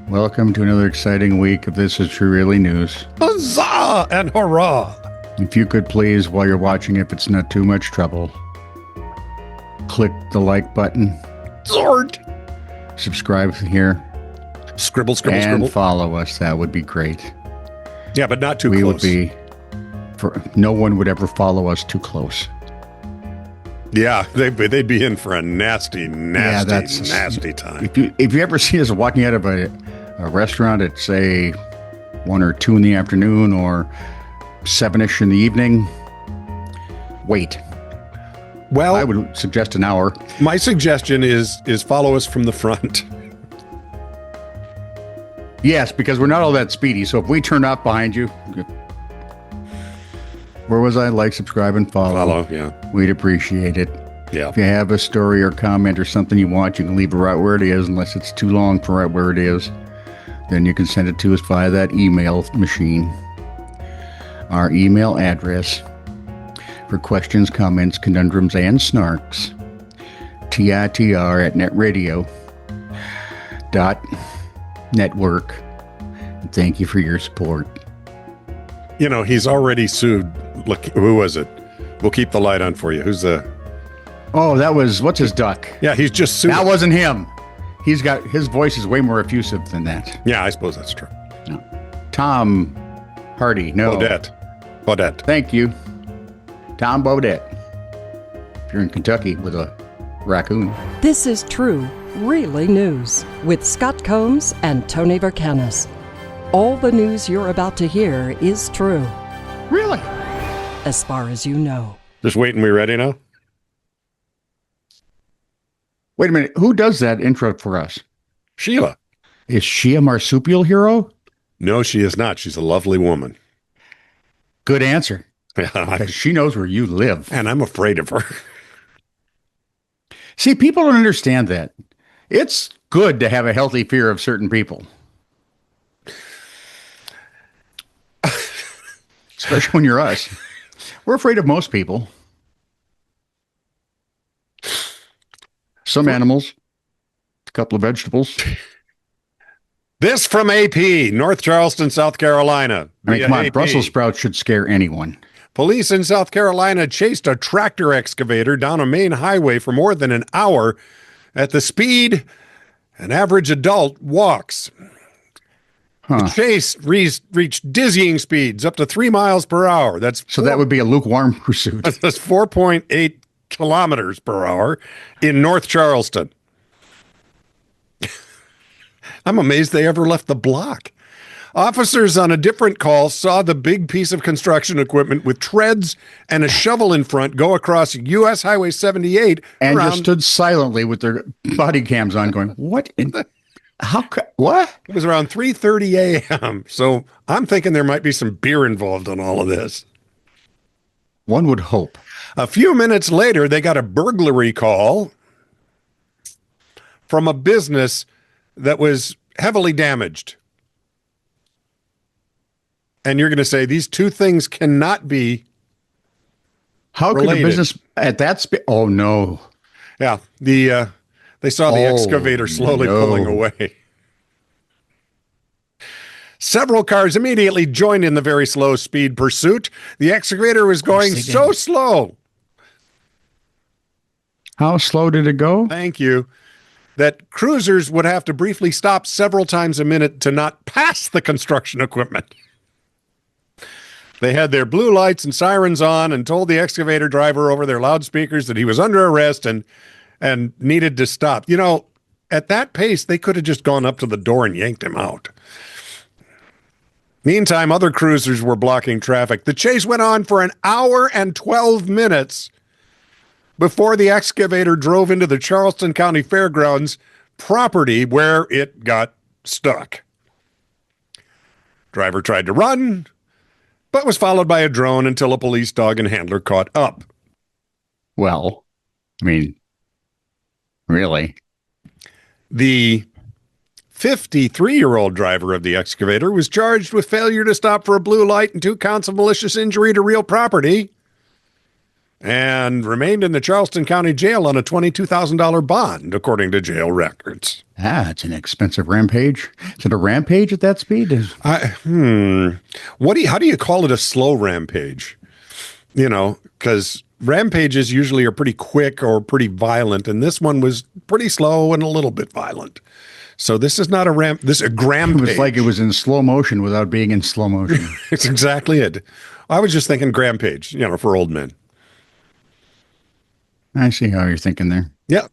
Welcome to another exciting week of This Is True Really News. Huzzah and hurrah! If you could please, while you're watching, if it's not too much trouble, click the like button. Zord! Subscribe here. Scribble, scribble, and scribble. Follow us. That would be great. Yeah, but not too we close. No one would ever follow us too close. Yeah, they'd be in for a nasty time. If you ever see us walking out of a restaurant at, say, 1 or 2 in the afternoon or 7-ish in the evening, wait. Well, I would suggest an hour. My suggestion is follow us from the front. Yes, because we're not all that speedy. So if we turn up behind you, where was I? Like, subscribe, and follow. Yeah. We'd appreciate it. Yeah. If you have a story or comment or something you want, you can leave it right where it is, unless it's too long for right where it is. Then you can send it to us via that email machine. Our email address for questions, comments, conundrums, and snarks, TITR@netradio.network. Thank you for your support. You know, he's already sued. Look, who was it? We'll keep the light on for you. Who's the... Oh, that was, what's his duck? Yeah, he's just sued. That wasn't him. His voice is way more effusive than that. Yeah, I suppose that's true. No. Tom Hardy. No. Baudette. Thank you. Tom Baudette. If you're in Kentucky with a raccoon. This is True, Really News with Scott Combs and Tony Vercanis. All the news you're about to hear is true. Really? As far as you know. Just waiting, we ready now? Wait a minute. Who does that intro for us? Sheila. Is she a marsupial hero? No, she is not. She's a lovely woman. Good answer. Because she knows where you live. And I'm afraid of her. See, people don't understand that. It's good to have a healthy fear of certain people. Especially when you're us. We're afraid of most people. Some animals, a couple of vegetables. This from AP, North Charleston, South Carolina. I mean, come on, AP. Brussels sprouts should scare anyone. Police in South Carolina chased a tractor excavator down a main highway for more than an hour at the speed an average adult walks. The chase reached dizzying speeds up to 3 miles per hour. That would be a lukewarm pursuit. That's 4.8 kilometers per hour in North Charleston. I'm amazed they ever left the block. Officers on a different call saw the big piece of construction equipment with treads and a shovel in front go across U.S. Highway 78. And just stood silently with their body cams on going, what? What? It was around 3:30 a.m. So I'm thinking there might be some beer involved in all of this. One would hope. A few minutes later, they got a burglary call from a business that was heavily damaged. And you're going to say these two things cannot be related. Could the business at that speed? Oh, no. Yeah. They saw the excavator slowly pulling away. Several cars immediately joined in the very slow speed pursuit. The excavator was going so slow. How slow did it go? Thank you. That cruisers would have to briefly stop several times a minute to not pass the construction equipment. They had their blue lights and sirens on and told the excavator driver over their loudspeakers that he was under arrest and needed to stop. You know, at that pace, they could have just gone up to the door and yanked him out. Meantime, other cruisers were blocking traffic. The chase went on for an hour and 12 minutes before the excavator drove into the Charleston County Fairgrounds property where it got stuck. Driver tried to run, but was followed by a drone until a police dog and handler caught up. Well, I mean, really? The 53-year-old driver of the excavator was charged with failure to stop for a blue light and 2 counts of malicious injury to real property. and remained in the Charleston County Jail on a $22,000 bond, according to jail records. Ah, it's an expensive rampage. Is it a rampage at that speed? How do you call it a slow rampage? You know, because rampages usually are pretty quick or pretty violent, and this one was pretty slow and a little bit violent. So this is not a this is a grampage. It was like it was in slow motion without being in slow motion. It's exactly it. I was just thinking grampage, you know, for old men. I see how you're thinking there. Yeah.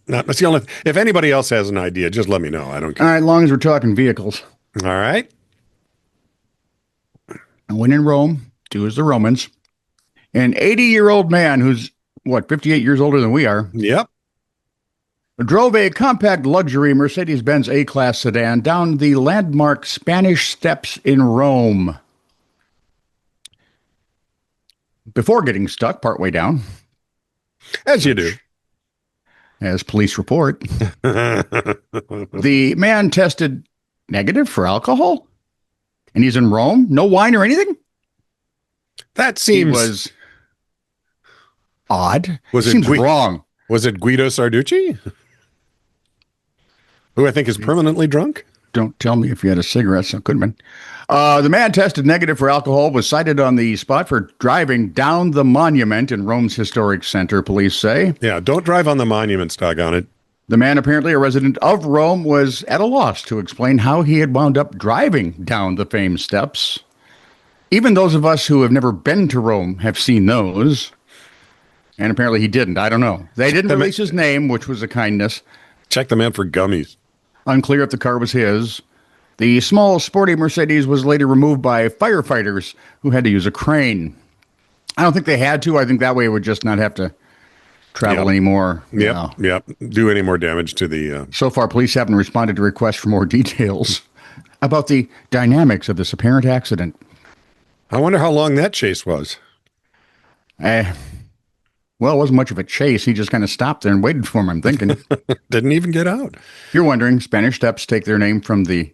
That's the only. If anybody else has an idea, just let me know. I don't care. All right, as long as we're talking vehicles. All right. When in Rome, do as the Romans. An 80-year-old man who's, 58 years older than we are, Yep. drove a compact luxury Mercedes-Benz A-Class sedan down the landmark Spanish Steps in Rome. Before getting stuck partway down. As you do. As police report. The man tested negative for alcohol. And he's in Rome? No wine or anything? That seems... He was odd. Was it seems wrong. Was it Guido Sarducci? Who I think is permanently drunk? Don't tell me if you had a cigarette, so it could have been. The man tested negative for alcohol, was cited on the spot for driving down the monument in Rome's historic center, police say. Yeah, don't drive on the monuments, doggone it. The man, apparently a resident of Rome, was at a loss to explain how he had wound up driving down the famed steps. Even those of us who have never been to Rome have seen those. And apparently he didn't. I don't know. They didn't release his name, which was a kindness. Check the man for gummies. Unclear if the car was his. The small, sporty Mercedes was later removed by firefighters who had to use a crane. I don't think they had to. I think that way it would just not have to travel anymore. Yep. Do any more damage to the... So far, police haven't responded to requests for more details about the dynamics of this apparent accident. I wonder how long that chase was. Well, it wasn't much of a chase. He just kind of stopped there and waited for him, I'm thinking. Didn't even get out. If you're wondering, Spanish Steps take their name from the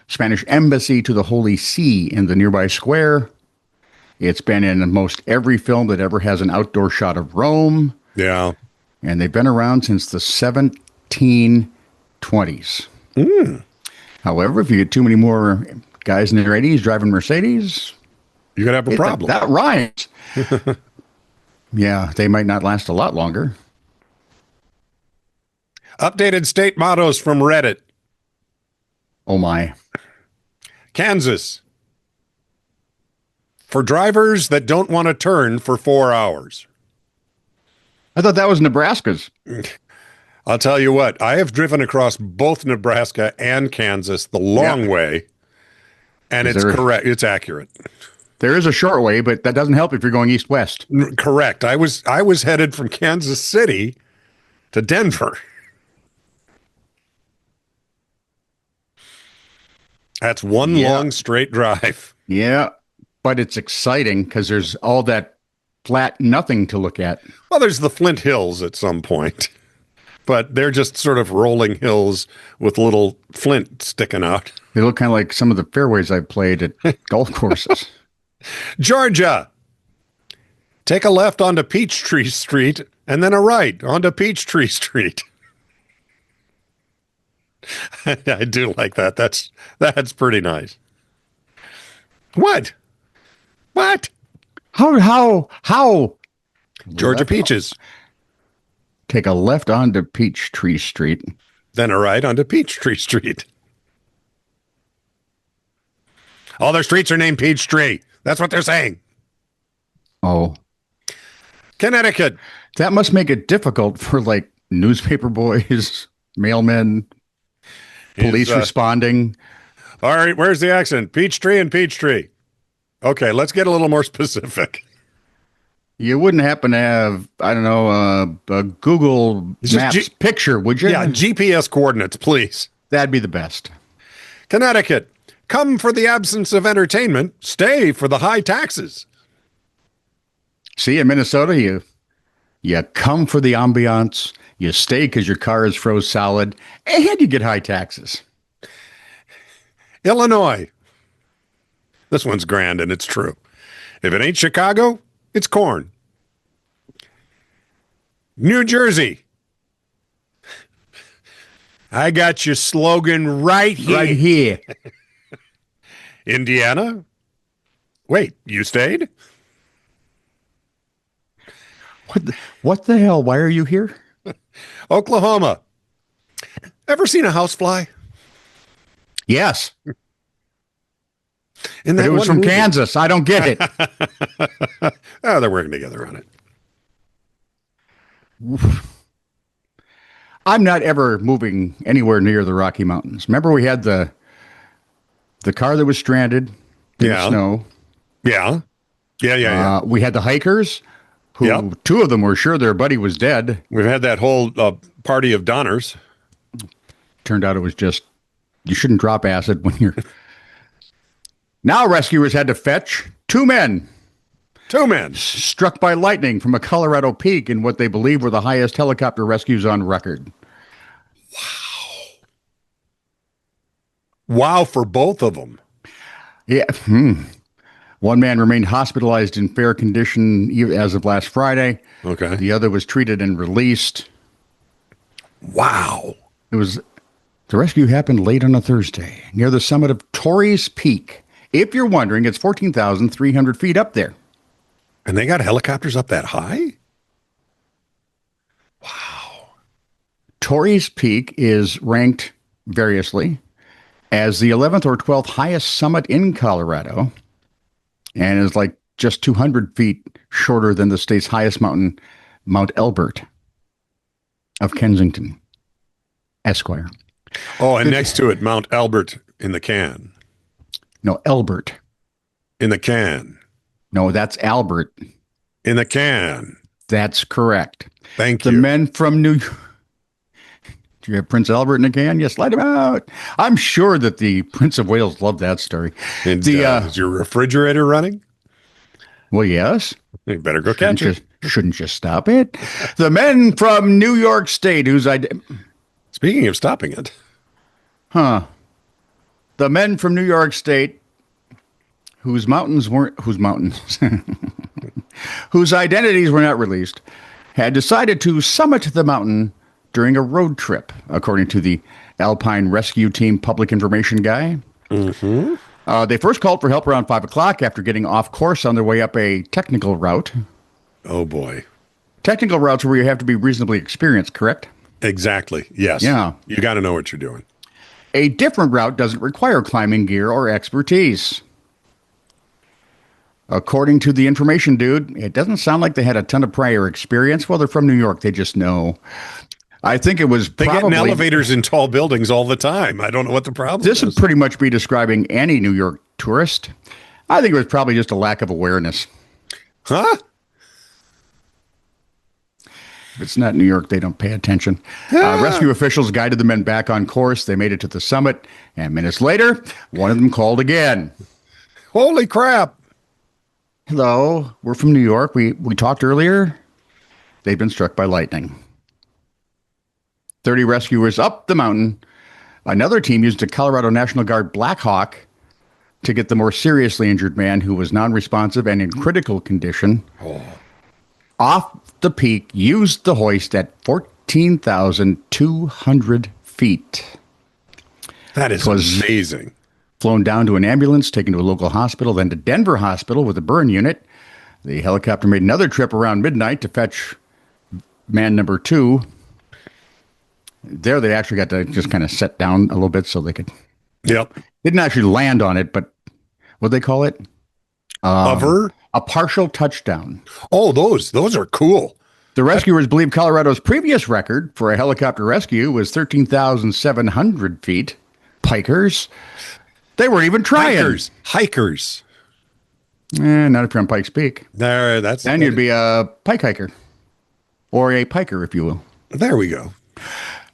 Spanish embassy to the Holy See in the nearby square. It's been in most every film that ever has an outdoor shot of Rome. Yeah. And they've been around since the 1720s. However, if you get too many more guys in their 80s driving Mercedes... You're going to have a problem. That rhymes. Yeah, they might not last a lot longer. Updated state mottos from Reddit. Oh, my. Kansas. For drivers that don't want to turn for 4 hours. I thought that was Nebraska's. I'll tell you what. I have driven across both Nebraska and Kansas the long way. And it's correct. It's accurate. There is a short way, but that doesn't help if you're going east-west. Correct. I was headed from Kansas City to Denver. That's one long straight drive. Yeah, but it's exciting because there's all that flat nothing to look at. Well, there's the Flint Hills at some point, but they're just sort of rolling hills with little flint sticking out. They look kind of like some of the fairways I've played at golf courses. Georgia. Take a left onto Peachtree Street and then a right onto Peachtree Street. I do like that. That's pretty nice. What? How? Georgia Peaches. Take a left onto Peachtree Street. Then a right onto Peachtree Street. All their streets are named Peachtree. That's what they're saying. Oh. Connecticut. That must make it difficult for, like, newspaper boys, mailmen, police responding. All right, where's the accent? Peachtree and Peachtree. Okay, let's get a little more specific. You wouldn't happen to have, I don't know, a Google Maps picture, would you? Yeah, GPS coordinates, please. That'd be the best. Connecticut. Come for the absence of entertainment. Stay for the high taxes. See, in Minnesota, you come for the ambiance, you stay because your car is froze solid, and you get high taxes. Illinois. This one's grand, and it's true. If it ain't Chicago, it's corn. New Jersey. I got your slogan right here. Right here. Indiana. Wait, you stayed? What the hell? Why are you here? Oklahoma. Ever seen a housefly? Yes. In But that it was one from movie? Kansas. I don't get it. Oh, they're working together on it. I'm not ever moving anywhere near the Rocky Mountains. Remember we had the car that was stranded in the snow. Yeah. Yeah. We had the hikers who Yep. two of them were sure their buddy was dead. We've had that whole party of Donners. Turned out it was just, you shouldn't drop acid when you're... Now rescuers had to fetch two men struck by lightning from a Colorado peak in what they believe were the highest helicopter rescues on record. Wow for both of them. Yeah. One man remained hospitalized in fair condition as of last Friday. Okay. The other was treated and released. Wow. The rescue happened late on a Thursday near the summit of Torrey's Peak. If you're wondering, it's 14,300 feet up there. And they got helicopters up that high? Wow. Torrey's Peak is ranked variously as the 11th or 12th highest summit in Colorado and is like just 200 feet shorter than the state's highest mountain, Mount Elbert of Kensington, Esquire. Oh, and next to it, Mount Albert in the can. No, Elbert. In the can. No, that's Albert. In the can. That's correct. Thank The you. men from New York. Do you have Prince Albert in a can? Yes, let him out. I'm sure that the Prince of Wales loved that story. And, is your refrigerator running? Well, yes. You better go catch it. Shouldn't you stop it? The men from New York State, Speaking of stopping it. The men from New York State, whose identities were not released, had decided to summit the mountain during a road trip, according to the Alpine Rescue Team public information guy. Mm-hmm. They first called for help around 5 o'clock after getting off course on their way up a technical route. Oh, boy. Technical routes where you have to be reasonably experienced, correct? Exactly. Yes. Yeah. You got to know what you're doing. A different route doesn't require climbing gear or expertise. According to the information dude, it doesn't sound like they had a ton of prior experience. Well, they're from New York. They just know. I think it was They get in elevators in tall buildings all the time. I don't know what the problem This is. would pretty much be describing any New York tourist. I think it was probably just a lack of awareness. Huh? If it's not New York, they don't pay attention. Rescue officials guided the men back on course. They made it to the summit, and minutes later, one of them called again. Holy crap. Hello, we're from New York. We talked earlier. They've been struck by lightning. 30 rescuers up the mountain. Another team used a Colorado National Guard Black Hawk to get the more seriously injured man, who was non-responsive and in critical condition, off the peak, used the hoist at 14,200 feet. That is amazing. Flown down to an ambulance, taken to a local hospital, then to Denver Hospital with a burn unit. The helicopter made another trip around midnight to fetch man number 2. There, they actually got to just kind of set down a little bit so they could. Yep. Didn't actually land on it, but what'd they call it? Hover? A partial touchdown. Oh, those are cool. The rescuers believe Colorado's previous record for a helicopter rescue was 13,700 feet. Pikers. They weren't even trying. Hikers. Not if you're on Pikes Peak. Then you'd be a pike hiker. Or a piker, if you will. There we go.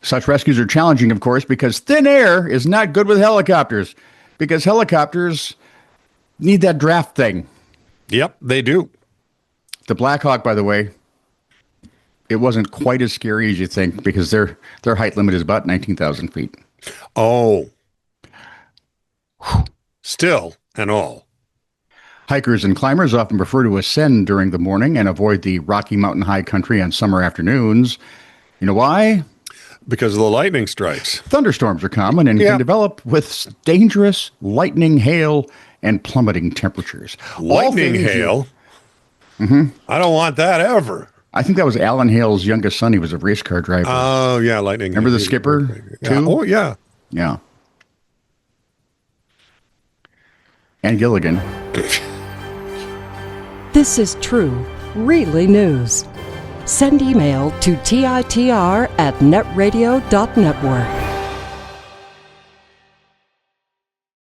Such rescues are challenging, of course, because thin air is not good with helicopters. Because helicopters need that draft thing. Yep, they do. The Black Hawk, by the way, it wasn't quite as scary as you think, because their height limit is about 19,000 feet. Oh. Still and all. Hikers and climbers often prefer to ascend during the morning and avoid the Rocky Mountain high country on summer afternoons. You know why? Because of the lightning strikes. Thunderstorms are common and can develop with dangerous lightning, hail, and plummeting temperatures. Lightning hail? I don't want that ever. I think that was Alan Hale's youngest son. He was a race car driver. Oh, yeah, lightning. Remember the skipper, too? Oh, yeah. Yeah. And Gilligan. This is true, really news. Send email to TITR@netradio.network.